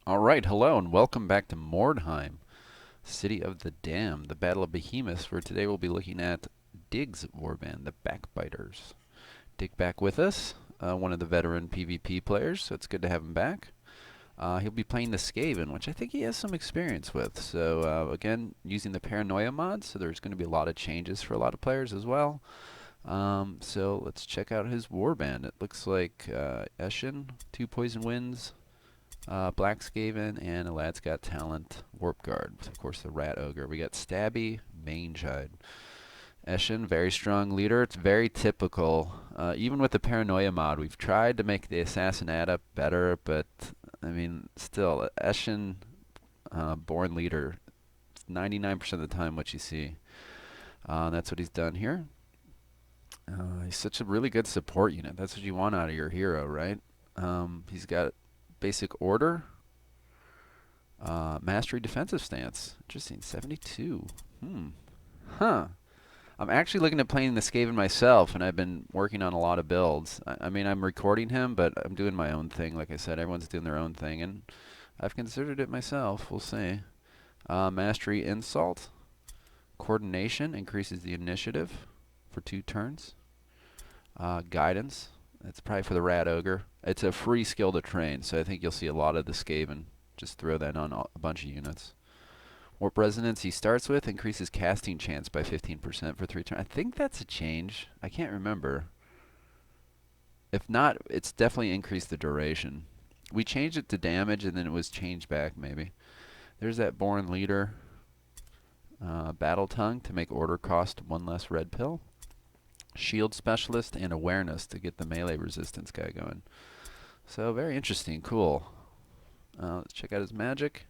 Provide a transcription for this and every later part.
All right, hello and welcome back to Mordheim, City of the Damned, the Battle of Behemoths, where today we'll be looking at Dig's warband, the Backbiters. Dig back with us, one of the veteran PvP players, so it's good to have him back. He'll be playing the Skaven, which I think he has some experience with. So again, using the Paranoia mod, so there's going to be a lot of changes for a lot of players as well. So let's check out his warband. It looks like Eshin, 2 Poison Winds, Black Skaven, and a Lad's Got Talent Warp Guard. Of course, the Rat Ogre. We got Stabby, Mangehide. Eshin, very strong leader. It's very typical. Even with the Paranoia mod, we've tried to make the Assassin add-up better, but I mean, still, Eshin, born leader, 99% of the time what you see. That's what he's done here. He's such a really good support unit. That's what you want out of your hero, right? He's got basic order, mastery defensive stance. Interesting. 72. Huh. I'm actually looking at playing the Skaven myself, and I've been working on a lot of builds. I mean, I'm recording him, but I'm doing my own thing. Like I said, everyone's doing their own thing, and I've considered it myself. We'll see. Mastery insult. Coordination increases the initiative for 2 turns. Guidance. That's probably for the Rat Ogre. It's a free skill to train, so I think you'll see a lot of the Skaven. Just throw that on a bunch of units. Warp Resonance he starts with increases casting chance by 15% for 3 turns. I think that's a change. I can't remember. If not, it's definitely increased the duration. We changed it to damage, and then it was changed back, maybe. There's that Born Leader. Battle Tongue to make order cost 1 less red pill. Shield Specialist and Awareness to get the melee resistance guy going. So very interesting, cool. Let's check out his magic.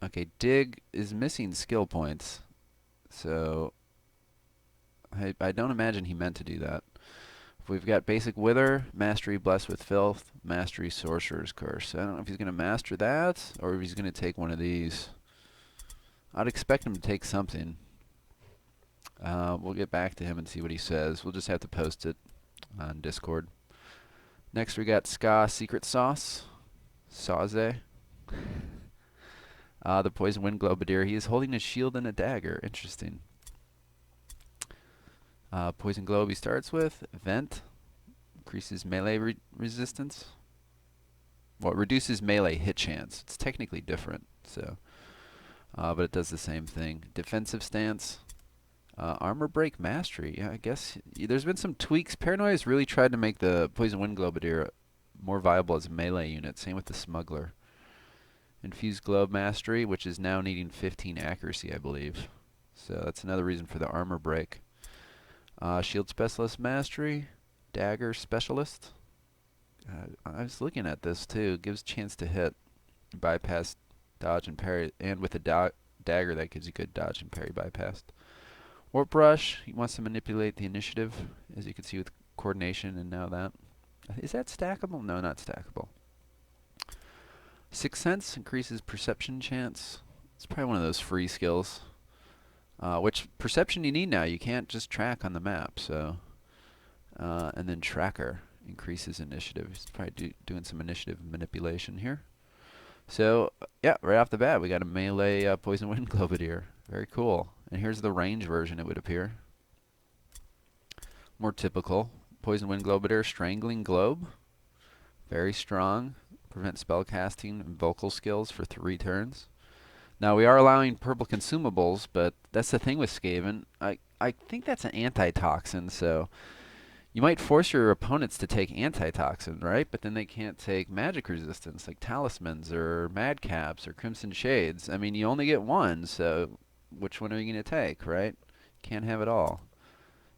Okay, Dig is missing skill points, so I don't imagine he meant to do that. We've got Basic Wither, Mastery Blessed with Filth, Mastery Sorcerer's Curse. I don't know if he's going to master that, or if he's going to take one of these. I'd expect him to take something. We'll get back to him and see what he says. We'll just have to post it on Discord. Next we got Ska Secret Sauce. Saze. The Poison Wind Globadier. He is holding a shield and a dagger. Interesting. Poison Globe he starts with. Vent. Increases melee resistance. Well, it reduces melee hit chance. It's technically different, so, but it does the same thing. Defensive stance. Armor Break Mastery. Yeah, I guess there's been some tweaks. Paranoia has really tried to make the Poison Wind Globadier more viable as a melee unit. Same with the Smuggler. Infused Globe Mastery, which is now needing 15 accuracy, I believe. So that's another reason for the Armor Break. Shield Specialist Mastery. Dagger Specialist. I was looking at this too. Gives chance to hit, bypass, dodge, and parry. And with a dagger, that gives you good dodge and parry bypass. Warp Rush, he wants to manipulate the initiative, as you can see with coordination and now that. Is that stackable? No, not stackable. Sixth Sense increases perception chance. It's probably one of those free skills. Which perception you need now. You can't just track on the map, so. And then Tracker increases initiative. He's probably doing some initiative manipulation here. So, yeah, right off the bat, we got a melee Poison Wind Globadier. Very cool. And here's the range version, it would appear. More typical. Poison Wind Globadier, Strangling Globe. Very strong. Prevent spellcasting and vocal skills for 3 turns. Now, we are allowing purple consumables, but that's the thing with Skaven. I think that's an antitoxin, so you might force your opponents to take antitoxin, right? But then they can't take magic resistance like talismans or madcaps or crimson shades. I mean, you only get one, so which one are you going to take, right? Can't have it all.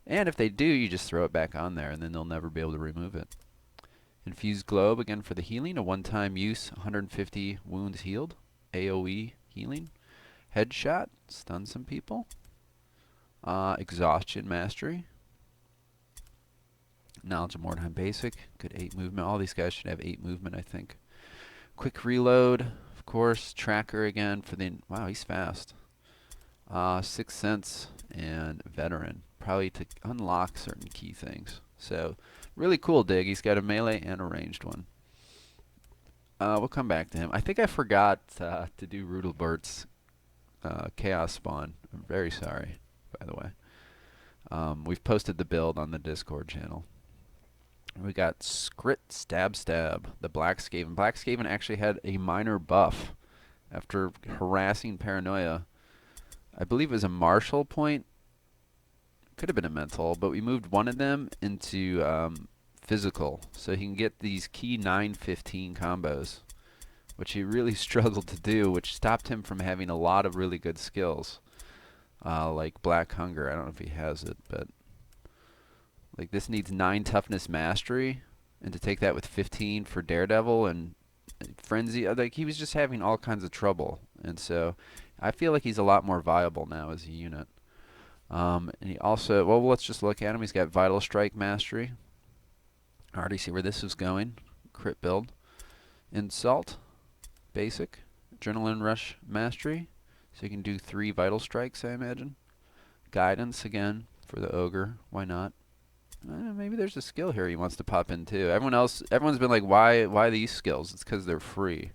And if they do, you just throw it back on there, and then they'll never be able to remove it. Infused Globe, again for the healing. A one-time use, 150 wounds healed. AoE healing. Headshot, stun some people. Exhaustion Mastery. Knowledge of Mordheim Basic. Good 8 movement. All these guys should have 8 movement, I think. Quick Reload, of course. Tracker again for the... Wow, he's fast. Sixth Sense and Veteran. Probably to unlock certain key things. So, really cool Dig. He's got a melee and a ranged one. We'll come back to him. I think I forgot to do Rudelbert's Chaos Spawn. I'm very sorry, by the way. We've posted the build on the Discord channel. We got Skrit Stab Stab, the Black Skaven. Black Skaven actually had a minor buff after harassing Paranoia. I believe it was a martial point. Could have been a mental, but we moved one of them into physical, so he can get these key 9-15 combos, which he really struggled to do, which stopped him from having a lot of really good skills, like Black Hunger. I don't know if he has it, but like this needs 9 toughness mastery, and to take that with 15 for Daredevil and Frenzy, like he was just having all kinds of trouble, and so I feel like he's a lot more viable now as a unit. And he also, well, let's just look at him. He's got Vital Strike Mastery. I already see where this is going. Crit build. Insult. Basic. Adrenaline Rush Mastery. So you can do 3 Vital Strikes, I imagine. Guidance, again, for the Ogre. Why not? Maybe there's a skill here he wants to pop in, too. Everyone's been like, why these skills? It's because they're free.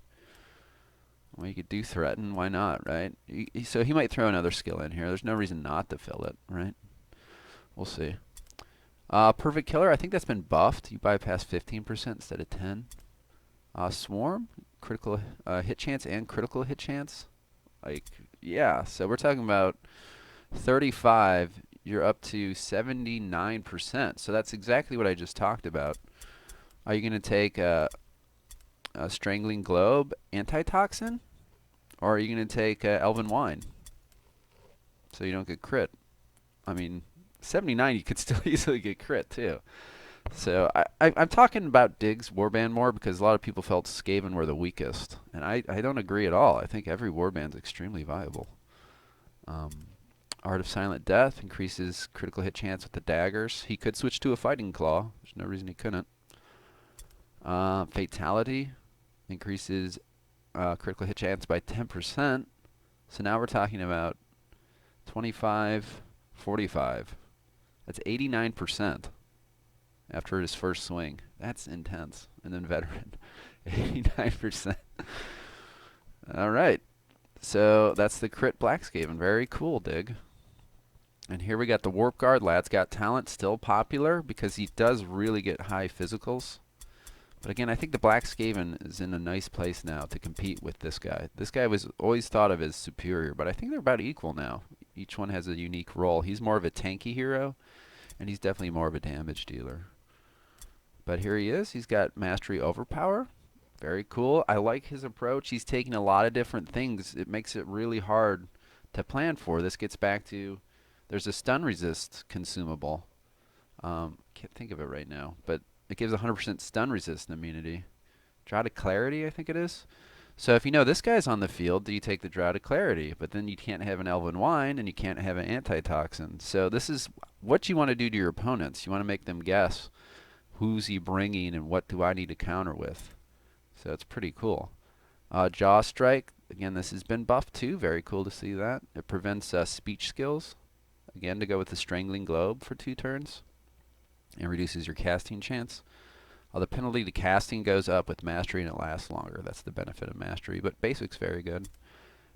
Well, you could do Threaten. Why not, right? So he might throw another skill in here. There's no reason not to fill it, right? We'll see. Perfect Killer, I think that's been buffed. You bypass 15% instead of 10. Swarm, critical hit chance and critical hit chance. Like, yeah, so we're talking about 35. You're up to 79%. So that's exactly what I just talked about. Are you going to take a Strangling Globe Antitoxin? Or are you going to take Elven Wine? So you don't get crit. I mean, 79, you could still easily get crit, too. So I'm talking about Diggs Warband more because a lot of people felt Skaven were the weakest. And I don't agree at all. I think every warband's extremely viable. Art of Silent Death increases critical hit chance with the daggers. He could switch to a Fighting Claw. There's no reason he couldn't. Fatality increases critical hit chance by 10%. So now we're talking about 25, 45. That's 89% after his first swing. That's intense. And then Veteran, 89%. All right. So that's the crit Black Skaven. Very cool, Dig. And here we got the Warp Guard. Lad's Got Talent, still popular because he does really get high physicals. But again, I think the Black Skaven is in a nice place now to compete with this guy. This guy was always thought of as superior, but I think they're about equal now. Each one has a unique role. He's more of a tanky hero, and he's definitely more of a damage dealer. But here he is. He's got Mastery Overpower. Very cool. I like his approach. He's taking a lot of different things. It makes it really hard to plan for. This gets back to, there's a stun resist consumable. Can't think of it right now, but it gives 100% stun resist immunity. Drought of Clarity, I think it is. So if you know this guy's on the field, do you take the Drought of Clarity? But then you can't have an Elven Wine, and you can't have an Antitoxin. So this is what you want to do to your opponents. You want to make them guess, who's he bringing and what do I need to counter with? So it's pretty cool. Jaw Strike, again, this has been buffed too. Very cool to see that. It prevents speech skills. Again, to go with the Strangling Globe for 2 turns. And reduces your casting chance. The penalty to casting goes up with Mastery and it lasts longer. That's the benefit of Mastery. But Basic's very good.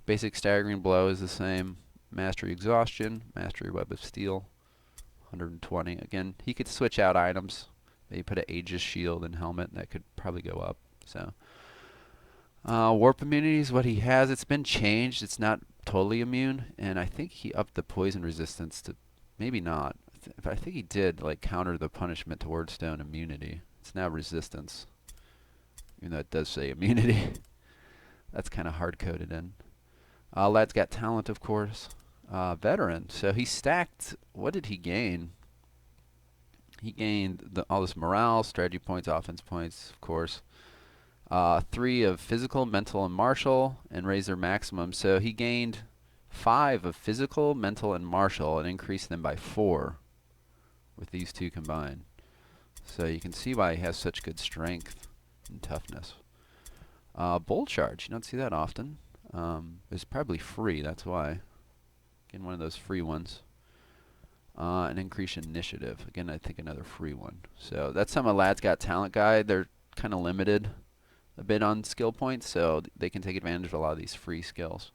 Basic Staggering Blow is the same. Mastery Exhaustion. Mastery Web of Steel. 120. Again, he could switch out items. Maybe put an Aegis Shield and Helmet, and that could probably go up. So, Warp Immunity is what he has. It's been changed. It's not totally immune, and I think he upped the poison resistance to, maybe not. I think he did like counter the punishment to Wordstone immunity. It's now resistance, even though it does say immunity. That's kind of hard-coded in. Lad's Got Talent, of course. Veteran. So he stacked, what did he gain? He gained all this morale, strategy points, offense points, of course. 3 of physical, mental, and martial, and raised their maximum. So he gained 5 of physical, mental, and martial, and increased them by 4 with these 2 combined. So you can see why he has such good strength and toughness. Bolt Charge, you don't see that often. It's probably free, that's why. Again, one of those free ones. And increase initiative. Again, I think another free one. So that's some of Lad's Got Talent guy. They're kind of limited. a bit on skill points, so they can take advantage of a lot of these free skills.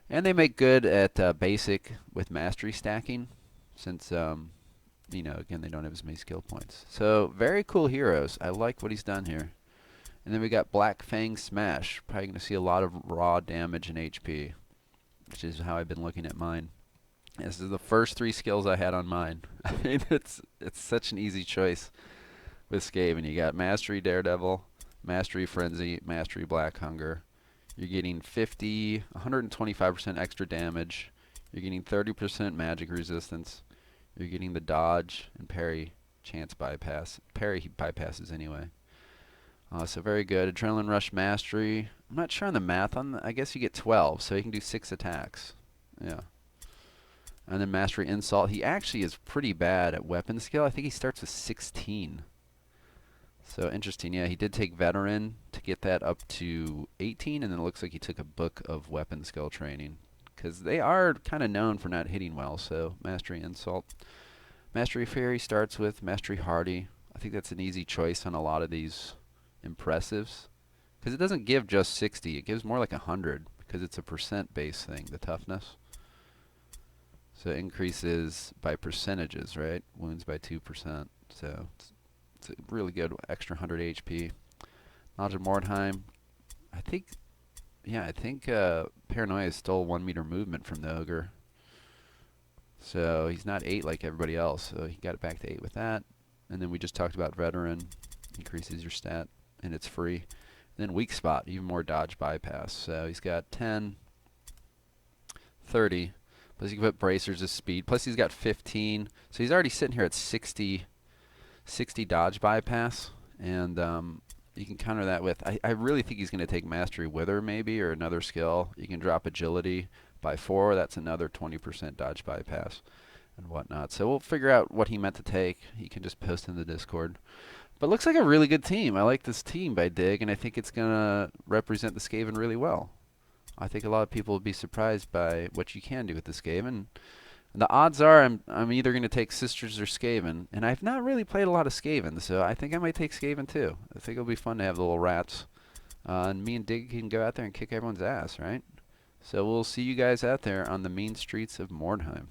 And they make good at basic with mastery stacking, since you know, again, they don't have as many skill points. So very cool heroes. I like what he's done here. And then we got Black Fang Smash. Probably going to see a lot of raw damage and HP, which is how I've been looking at mine. This is the first 3 skills I had on mine. I mean, it's such an easy choice with Skaven. You got Mastery Daredevil, Mastery Frenzy, Mastery Black Hunger. You're getting 125% extra damage. You're getting 30% magic resistance. You're getting the dodge and parry chance bypass. Parry he bypasses anyway. So very good. Adrenaline Rush Mastery. I'm not sure on the math on I guess you get 12, so you can do 6 attacks. Yeah. And then Mastery Insult. He actually is pretty bad at weapon skill. I think he starts with 16. So interesting. Yeah, he did take Veteran to get that up to 18, and then it looks like he took a Book of Weapon Skill Training, because they are kind of known for not hitting well. So Mastery Insult. Mastery Fury starts with Mastery Hardy. I think that's an easy choice on a lot of these impressives, because it doesn't give just 60. It gives more like 100, because it's a percent base thing, the toughness. So it increases by percentages, right? Wounds by 2%. So it's a really good extra 100 HP. Knowledge of Mordheim. I think, yeah, I think Paranoia stole 1 meter movement from the Ogre. So he's not 8 like everybody else. So he got it back to 8 with that. And then we just talked about Veteran. Increases your stat, and it's free. And then Weak Spot, even more dodge bypass. So he's got 10, 30. Plus you can put bracers of speed. Plus he's got 15. So he's already sitting here at 60 dodge bypass. And you can counter that with, I really think he's going to take Mastery Wither maybe, or another skill. You can drop Agility by 4. That's another 20% dodge bypass and whatnot. So we'll figure out what he meant to take. He can just post in the Discord. But looks like a really good team. I like this team by Dig, and I think it's going to represent the Skaven really well. I think a lot of people will be surprised by what you can do with the Skaven. The odds are I'm either going to take Sisters or Skaven, and I've not really played a lot of Skaven, so I think I might take Skaven too. I think it'll be fun to have the little rats. And me and Dig can go out there and kick everyone's ass, right? So we'll see you guys out there on the mean streets of Mordheim.